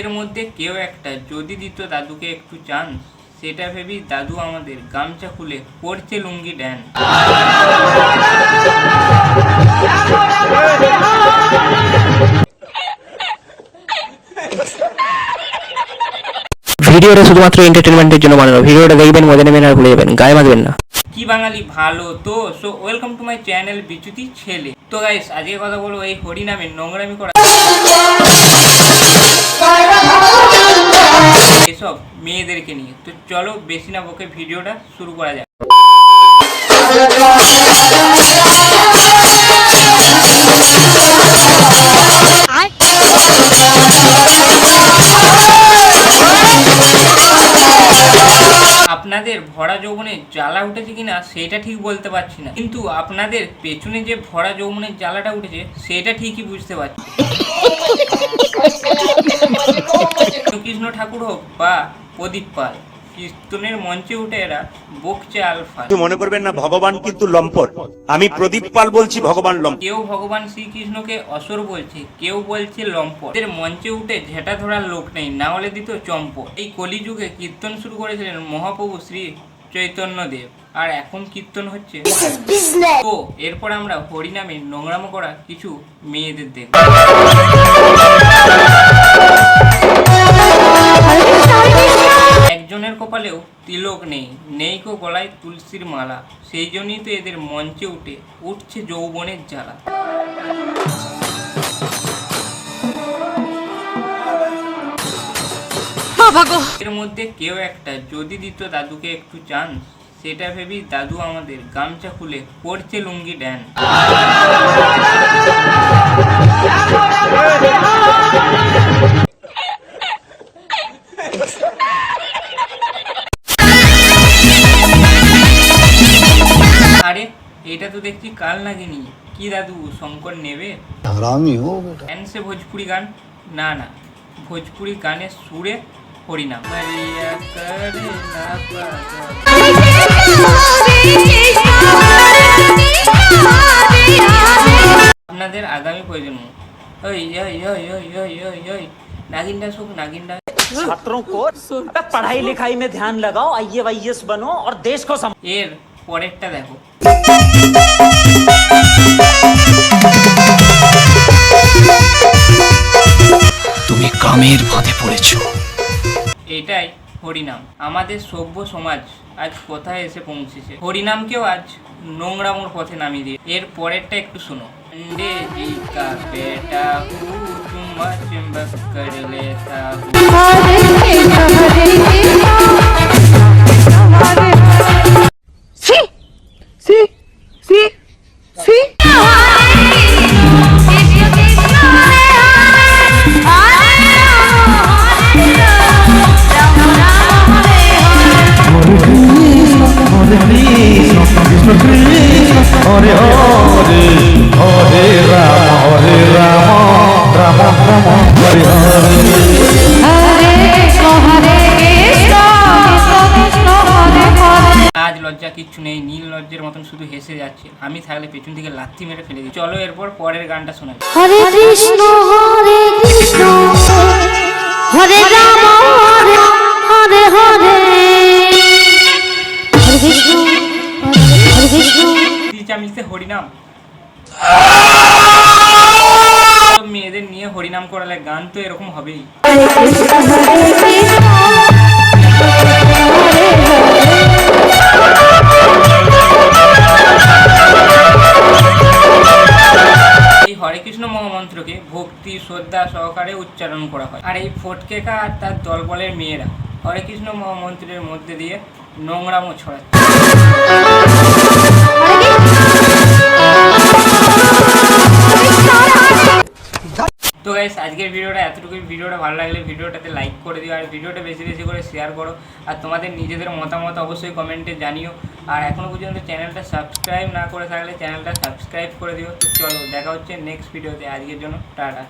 এর মধ্যে কেউ একটা যদি দিত দাদুকে একটু চান্স, সেটা ভেবেই দাদু আমাদের গামছা খুলে পড়ছে লুঙ্গি ড্যান। ভিডিওটা শুধুমাত্র এন্টারটেনমেন্টের জন্য বানানো। ভিডিওটা দেখবেন, মজা নেবেন আর ভুলে যাবেন, গায়ে মাখবেন না। কি বাঙালি ভালো তো? So welcome to my channel বিচুতি ছেলে। তো গাইস, আজকে কথা বলবো এই হরিনামে নোংরামি করা এসব মেয়েদেরকে নিয়ে। তো চলো বেশি না বকে ভিডিওটা শুরু করা যায়। আপনাদের ভরা যৌবনের জ্বালা উঠেছে কিনা সেটা ঠিক বলতে পারছি না, কিন্তু আপনাদের পেছনে যে ভরা যৌবনের জ্বালাটা উঠেছে সেটা ঠিকই বুঝতে পারছি। কৃষ্ণ ঠাকুর হোক বা প্রদীপ পাল, কীর্তনের মঞ্চে উঠে এরা বকছে আলফা। মনে করবেন না ভগবান কিন্তু লম্পট, আমি প্রদীপ পাল বলছি, ভগবান লম্পট। কেউ ভগবান শ্রীকৃষ্ণকে অসুর বলছে, কেউ বলছে লম্পট। এদের মঞ্চে উঠে ঝেঁটা ধরার লোক নেই, না হলে দিত চম্পট। এই কলিযুগে কীর্তন শুরু করেছিলেন মহাপ্রভু শ্রী চৈতন্য দেব, আর এখন কীর্তন হচ্ছে। তো এরপর আমরা হরিনামে নোংরামো করা কিছু মেয়েদের দেখব। একজনের কপালেও তিলক নেই, নেই কো গলায় তুলসীর মালা, সেই জন্যই তো এদের মঞ্চে উঠছে যৌবনের জ্বালা। এর মধ্যে কেউ একটা যদি দিত দাদুকে একটু চান্স, সেটা ভেবেই দাদু আমাদের গামছা খুলে পড়ছে লুঙ্গি ড্যান। আরে এটা তো দেখছি কাল নাগিনি। কি দাদু শঙ্কর নেবে? সে ভোজপুরি গান? না না, ভোজপুরি গানের সুরে হরিনাম। আপনাদের আগামী প্রজন্ম ওই नागिंडा सुख नागिंडा। छात्रों को पढ़ाई लिखाई में ध्यान लगाओ, आईएएस बनो और देश को এর পরেরটা দেখো। তুমি কামের ফাঁদে পড়েছো। এটাই হরিনাম। আমাদের সভ্য সমাজ আজ কোথায় এসে পৌঁছেছে, হরিনামকেও আজ নোংরামোর পথে নামিয়ে দিয়ে। এর পরেরটা একটু শোনো। জি কা বেটা হু চুম্বা চুম্বক কর লেতা হু। हरे हरे हरे राम राम राम हरे हरे আজ লজ্জা কিচ্ছু নেই, নীল লজ্জের মতন শুধু হেসে যাচ্ছে। আমি থাকলে পেছন থেকে লাথি মেরে ফেলে দিই। চলো এরপর পরের গানটা শোনাই। হরে কৃষ্ণ হরে রাম হরে হরে চামিচে হরিনাম। মেয়েদের নিয়ে হরিনাম করালে গান তো এরকম হবেই। এই হরে কৃষ্ণ মহামন্ত্রকে ভক্তি শ্রদ্ধা সহকারে উচ্চারণ করা হয়। আর এই ফটকেকা আর তার দলবলের মেয়েরা হরে কৃষ্ণ মহামন্ত্রের মধ্যে দিয়ে নোংরামো ছড়াচ্ছে। তো গাইস, আজকের ভিডিওটা এতটুকুই। ভিডিওটা ভালো লাগলে ভিডিওটাতে লাইক করে দিও, আর ভিডিওটা বেশি বেশি করে শেয়ার করো, আর তোমাদের নিজেদের মতামত অবশ্যই কমেন্টে জানিও। আর এখনও পর্যন্ত চ্যানেলটা সাবস্ক্রাইব না করে থাকলে চ্যানেলটা সাবস্ক্রাইব করে দিও। তো চলো দেখা হচ্ছে নেক্সট ভিডিওতে। আজকের জন্য টাটা।